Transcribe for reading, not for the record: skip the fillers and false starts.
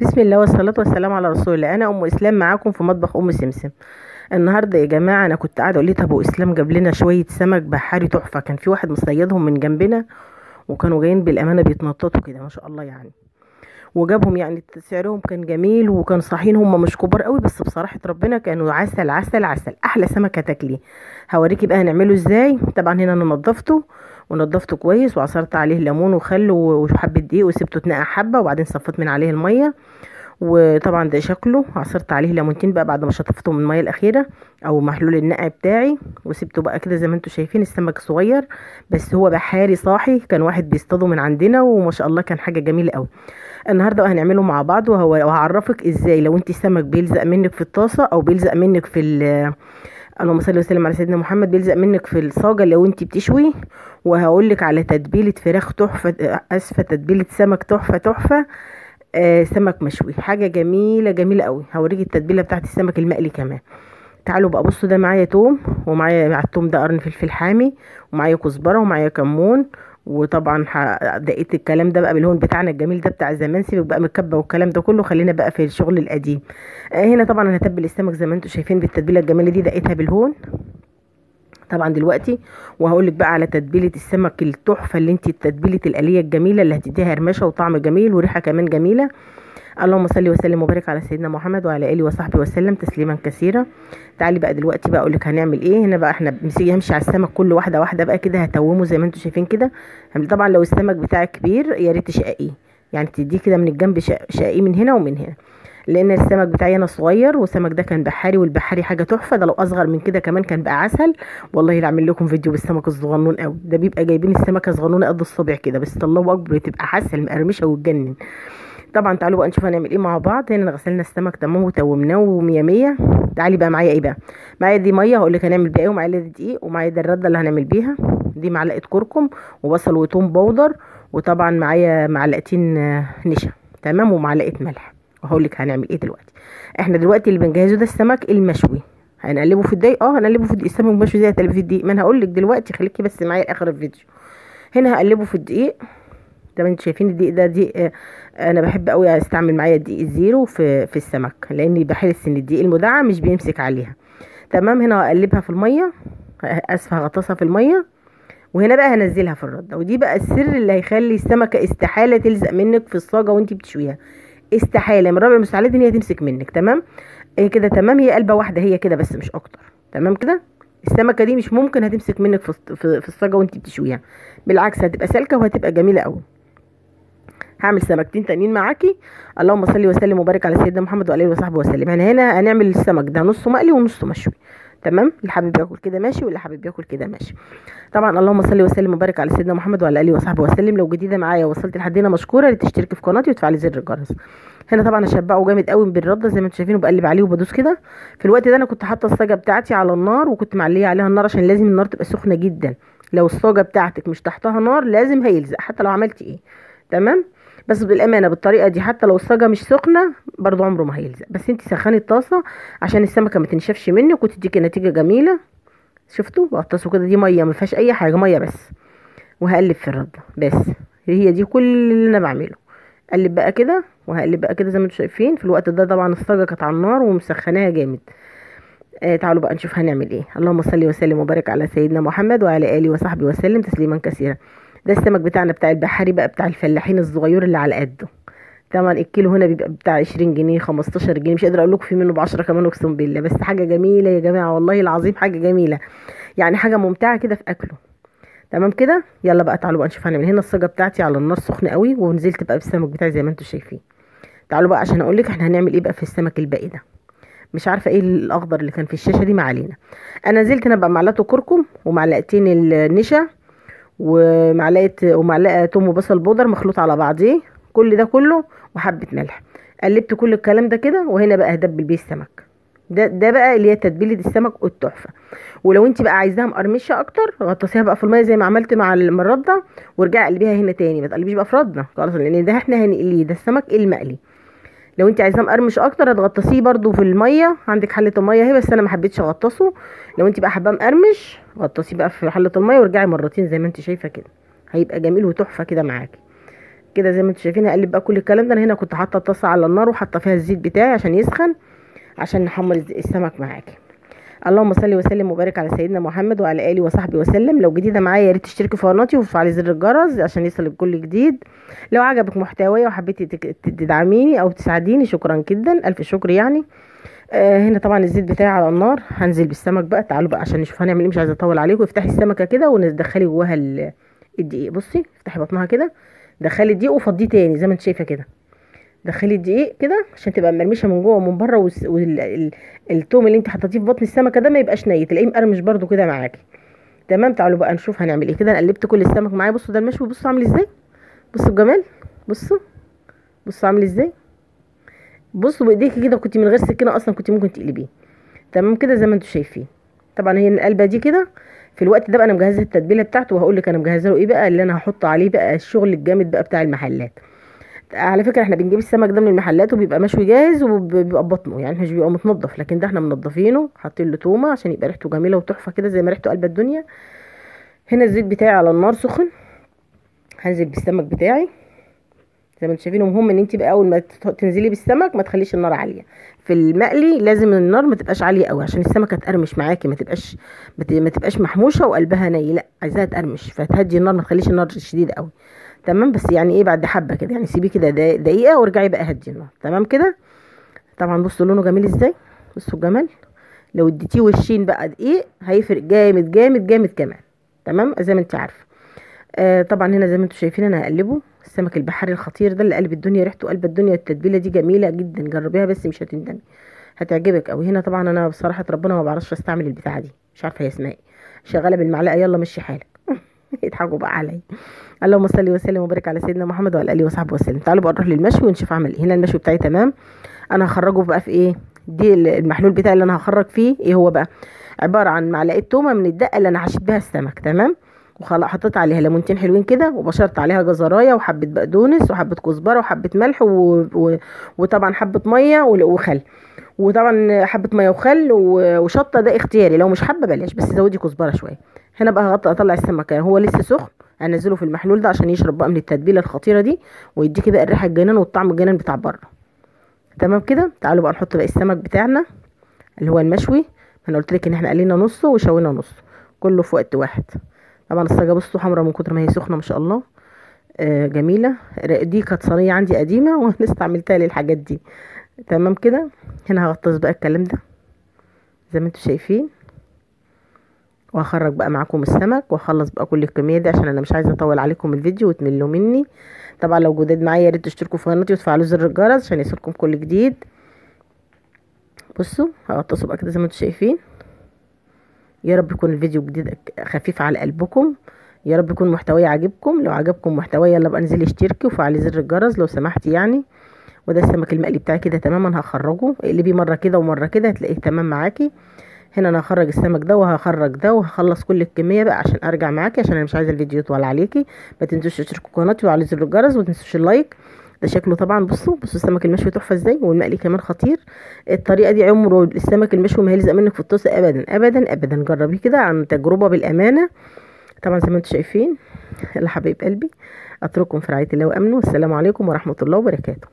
بسم الله والصلاة والسلام على رسول الله. أنا أم إسلام معاكم في مطبخ أم سمسم. النهاردة يا جماعة أنا كنت قاعدة أقول لها أبو إسلام جاب لنا شوية سمك بحاري تحفة. كان في واحد مصيدهم من جنبنا وكانوا جايين بالأمانة بيتنططوا كده ما شاء الله يعني. وجابهم يعني سعرهم كان جميل وكان صحيين، هم مش كبار قوي بس بصراحة ربنا كانوا عسل عسل عسل، أحلى سمكة تاكلي. هوريكي بقى هنعمله ازاي. طبعا هنا أنا نضفته كويس وعصرت عليه ليمون وخل وحبة دقيق وسبته اتنقع حبة وبعدين صفيت من عليه المية. وطبعا ده شكله عصرت عليه ليمونتين بقى بعد ما شطفته من الميه الاخيره او محلول النقع بتاعي، وسبته بقى كده زي ما انتم شايفين. السمك صغير بس هو بحاري صاحي، كان واحد بيصطاده من عندنا وما شاء الله كان حاجه جميله قوي. النهارده بقى هنعمله مع بعض وهعرفك ازاي لو انت السمك بيلزق منك في الطاسه او بيلزق منك في اللهم صل وسلم على سيدنا محمد، بيلزق منك في الصاجه لو انت بتشوي. وهقول لك على تتبيله فراخ تحفه، اسفه تتبيله سمك تحفه تحفه. سمك مشوي حاجه جميله جميله قوي. هوريك التتبيله بتاعت السمك المقلي كمان. تعالوا بقى بصوا، ده معايا توم ومعايا مع التوم ده قرن فلفل حامي ومعايا كزبره ومعايا كمون. وطبعا دقيت الكلام ده بقى باللون بتاعنا الجميل ده بتاع زمان، سيبك بقى من الكبه والكلام ده كله، خلينا بقى في الشغل القديم. هنا طبعا انا هتبل السمك زي ما انتم شايفين بالتتبيله الجميله دي، دقيتها بالهون طبعا دلوقتي. وهقول لك بقى على تتبيله السمك التحفه اللي انت تتبيله الآلية الجميله اللي هتديها هرمشه وطعم جميل وريحه كمان جميله. اللهم صل وسلم وبارك على سيدنا محمد وعلى اله وصحبه وسلم تسليما كثيرا. تعالي بقى دلوقتي بقى اقولك هنعمل ايه. هنا بقى احنا همشي على السمك كل واحده واحده بقى كده، هتومه زي ما انتم شايفين كده. طبعا لو السمك بتاعك كبير يا ريت تشقيه، يعني تديه كده من الجنب شقيه من هنا ومن هنا، لان السمك بتاعي انا صغير والسمك ده كان بحاري، والبحاري حاجه تحفه. ده لو اصغر من كده كمان كان بقى عسل. والله لا اعمل لكم فيديو بالسمك الصغنون قوي ده، بيبقى جايبين السمكه صغنونه قد الصبع كده بس الله اكبر بتبقى عسل مقرمشه وتجنن. طبعا تعالوا بقى نشوف هنعمل ايه مع بعض. هنا غسلنا السمك تمام وتومناه ومية مية. تعالي بقى معايا ايه بقى. معايا دي ميه هقول لك هنعمل بيها ايه، ومعايا دي دقيق، ومعايا ده الرده اللي هنعمل بيها. دي معلقه كركم وبصل وتوم بودر، وطبعا معايا معلقتين نشا تمام ومعلقه ملح. وهقول لك هنعمل ايه دلوقتي. احنا دلوقتي اللي بنجهزه ده السمك المشوي، هنقلبه في الدقيق. هنقلبه في الدقيق. السمك المشوي زي هتقلبه في الدقيق، ما انا هقول لك دلوقتي، خليكي بس معايا لاخر الفيديو. هنا هقلبه في الدقيق زي ما انتوا شايفين. الدقيق ده دقيق انا بحب قوي استعمل معايا الدقيق الزيرو في السمك، لاني بحس ان الدقيق المدعم مش بيمسك عليها. تمام. هنا هقلبها في الميه، اسفه هغطسها في الميه، وهنا بقى هنزلها في الرده. ودي بقى السر اللي هيخلي السمكه استحاله تلزق منك في الصاجه وانت بتشويها، استحاله من رابع المستحيلات ان هي تمسك منك. تمام. هي كده تمام، هي قلبه واحده هي كده بس مش اكتر. تمام كده. السمكه دي مش ممكن هتمسك منك في الصاجه وانت بتشويها، بالعكس هتبقى سالكه وهتبقى جميله قوي. هعمل سمكتين تانيين معاكي. اللهم صل وسلم وبارك على سيدنا محمد وعلى اله وصحبه وسلم. يعني هنا هنعمل السمك ده نصه مقلي ونصه مشوي. تمام. اللي حابب ياكل كده ماشي واللي حابب ياكل كده ماشي. طبعا اللهم صل وسلم وبارك على سيدنا محمد وعلى اله وصحبه وسلم. لو جديده معايا وصلت لحد هنا مشكوره، تشتركي في قناتي وتفعلي زر الجرس. هنا طبعا هشبعه جامد قوي بالرده زي ما انتم شايفين، وبقلب عليه وبدوس كده. في الوقت ده انا كنت حاطه الصاجه بتاعتي على النار وكنت معليه عليها النار عشان لازم النار تبقى سخنه جدا. لو الصاجه بتاعتك مش تحتها نار لازم هيلزق حتى لو عملتي ايه. تمام. بس بالامانه بالطريقه دي حتى لو الصاجه مش سخنه برضو عمره ما هيلزق، بس انت سخني الطاسه عشان السمكه ما تنشفش منك وتديكي نتيجه جميله. شفتوا بغطسه كده، دي ميه ما فيهاش اي حاجه، ميه بس. وهقلب في الرده بس. هي دي كل اللي انا بعمله. اقلب بقى كده وهقلب بقى كده زي ما انتم شايفين. في الوقت ده طبعا الصاجه كانت على النار ومسخناها جامد. تعالوا بقى نشوف هنعمل ايه. اللهم صل وسلم وبارك على سيدنا محمد وعلى اله وصحبه وسلم تسليما كثيرا. ده السمك بتاعنا بتاع البحري بقى، بتاع الفلاحين الصغير اللي على قده. طبعا الكيلو هنا بيبقى بتاع 20 جنيه 15 جنيه، مش قادره اقول لكم في منه ب10 كمان اقسم بالله. بس حاجه جميله يا جماعه والله العظيم، حاجه جميله يعني، حاجه ممتعه كده في اكله. تمام كده. يلا بقى تعالوا بقى نشوف هنعمل. هنا الصاجه بتاعتي على النار سخنه قوي ونزلت بقى بالسمك بتاعي زي ما انتم شايفين. تعالوا بقى عشان اقول لك احنا هنعمل ايه بقى في السمك الباقي ده. مش عارفه ايه الاخضر اللي كان في الشاشه دي، ما علينا. انا نزلت هنا بقى معلقه كركم ومعلقتين النشا ومعلقه توم وبصل بودر مخلوط على بعضيه، كل ده كله، وحبه ملح. قلبت كل الكلام ده كده، وهنا بقى هدبل بيه السمك. ده بقى اللي هي تتبيله السمك والتحفه. ولو انت بقى عايزاها مقرمشه اكتر غطسيها بقى في الميه زي ما عملت مع الرده، وارجعي قلبيها هنا تاني، ما تقلبيش بقى في رده خلاص، لان ده احنا هنقليه، ده السمك المقلي. لو انت عايزاه مقرمش اكتر هتغطسيه برضو في الميه، عندك حله الميه اهي، بس انا ما حبيتش اغطسه. لو انت بقى حباه مقرمش غطسيه بقى في حله الميه وارجعي مرتين زي ما انت شايفه كده، هيبقى جميل وتحفه كده معاكي. كده زي ما انتم شايفين. هقلب بقى كل الكلام ده. انا هنا كنت حاطه الطاسه على النار وحاطه فيها الزيت بتاعي عشان يسخن، عشان نحمر السمك معاكي. اللهم صل وسلم وبارك على سيدنا محمد وعلى اله وصحبه وسلم. لو جديده معايا يا ريت تشتركي في قناتي وتفعلي زر الجرس عشان يصلك كل جديد. لو عجبك محتواي وحبيتي تدعميني او تساعديني، شكرا جدا، الف شكر يعني. هنا طبعا الزيت بتاعي على النار. هنزل بالسمك بقى. تعالوا بقى عشان نشوف هنعمل ايه. مش عايزه اطول عليكم. افتحي السمكه كده وندخلي جواها الدقيق. بصي افتحي بطنها كده، دخلي الدقيق وفضيه تاني زي ما انت شايفه كده. دخلي الدقيق كده عشان تبقى مرمشه من جوه ومن بره، والثوم اللي انت حطيتيه في بطن السمكه ده ما يبقاش ني، تلاقيه مقرمش برده كده معاكي. تمام. تعالوا بقى نشوف هنعمل ايه. كده انا قلبت كل السمك معايا. بصوا ده المشوي، بصوا عامل ازاي، بصوا الجمال، بصوا بصوا عامل ازاي. بصوا بايديكي كده، كنت من غير سكينه اصلا كنت ممكن تقلبيه. تمام كده زي ما انتم شايفين. طبعا هي القلبه دي كده. في الوقت ده بقى انا مجهزه التتبيله بتاعته، وهقول لك انا مجهزه له ايه بقى اللي انا هحط عليه بقى الشغل الجامد بقى بتاع المحلات. على فكره احنا بنجيب السمك ده من المحلات وبيبقى مشوي جاهز وبيبقى بطنه يعني مش بيبقى متنضف، لكن ده احنا منضفينه، حاطين له تومه عشان يبقى ريحته جميله وتحفه كده زي ما ريحته قلب الدنيا. هنا الزيت بتاعي على النار سخن. هنزل بالسمك بتاعي زي ما انتم شايفين. المهم ان انت بقى اول ما تنزلي بالسمك ما تخليش النار عاليه. في المقلي لازم النار ما تبقاش عاليه قوي عشان السمكه تقرمش معاكي، ما تبقاش محموشه وقلبها ني، لا عايزاها تقرمش، فتهدي النار، ما تخليش النار شديد قوي. تمام. بس يعني ايه بعد حبه كده يعني سيبيه كده دقيقه وارجعي بقى هدي النار. تمام كده. طبعا بصوا لونه جميل ازاي، بصوا الجمال. لو اديتيه وشين بقى دقيق هيفرق جامد جامد جامد كمان. تمام زي ما انت عارفه. طبعا هنا زي ما انتم شايفين انا هقلبه. السمك البحري الخطير ده اللي قلب الدنيا، ريحته قلب الدنيا، التتبيله دي جميله جدا، جربيها بس مش هتندمي، هتعجبك قوي. هنا طبعا انا بصراحه ربنا ما بعرفش استعمل البتاعه دي، مش عارفه هي اسمها ايه، شغاله بالمعلقه، يلا مشي حالك. يضحكوا بقى عليا. اللهم صل وسلم وبارك على سيدنا محمد وعلى اله وصحبه وسلم. تعالوا بقى نروح للمشوي ونشوف اعمل ايه. هنا المشوي بتاعي تمام. انا هخرجه بقى في ايه. دي المحلول بتاعي اللي انا هخرج فيه ايه هو بقى. عباره عن معلقه تومه من الدقه اللي انا حشيت بيها السمك. تمام. وخلاص حطيت عليها ليمونتين حلوين كده، وبشرت عليها جزرايه وحبه بقدونس وحبه كزبره وحبه ملح وطبعا حبه ميه وخل، وطبعا حبه ميه وخل وشطه، ده اختياري، لو مش حابه بلاش، بس زودي كزبره شويه. هنا بقى اطلع السمك هو لسه سخن، انزله في المحلول ده عشان يشرب بقى من التتبيله الخطيره دي، ويديكي بقى الريحه الجنان والطعم الجنان بتاع بره. تمام كده. تعالوا بقى نحط بقى السمك بتاعنا اللي هو المشوي. انا قلت لك ان احنا قلينا نصه وشوينا نصه، كله في وقت واحد. طبعا الصاجه بصوا حمرا من كتر ما هي سخنه ما شاء الله. جميله. دي كانت صينيه عندي قديمه وانا استعملتها للحاجات دي. تمام كده. هنا هغطس بقى الكلام ده زي ما انتم شايفين، وهخرج بقى معاكم السمك واخلص بقى كل الكميه دي عشان انا مش عايزه اطول عليكم الفيديو وتملوا مني. طبعا لو جداد معايا يا ريت تشتركوا في قناتي وتفعلوا زر الجرس عشان يوصلكم كل جديد. بصوا هغطسه بقى كده زي ما انتم شايفين. يا رب يكون الفيديو جديد خفيف على قلبكم، يا رب يكون محتوي عاجبكم. لو عجبكم محتوي يلا بقى انزلي اشتركي وفعلي زر الجرس لو سمحتي يعني. وده السمك المقلي بتاعي كده تمام. انا هخرجه، اقلبيه مره كده ومره كده هتلاقيه تمام معاكي. هنا انا هخرج السمك ده وهخرج ده وهخلص كل الكميه بقى عشان ارجع معاكي، عشان انا مش عايزه الفيديو يطول عليكي. ما تنسوش تشتركوا قناتي وعلى زر الجرس، وما تنسوش اللايك. ده شكله طبعا. بصوا السمك المشوي تحفه ازاي، والمقلي كمان خطير. الطريقه دي عمره السمك المشوي ما هيلزق منك في الطاسه ابدا ابدا ابدا، جربيه كده عن تجربه بالامانه. طبعا زي ما انتم شايفين. يلا حبايب قلبي، اترككم في رعايه الله وامنه، والسلام عليكم ورحمه الله وبركاته.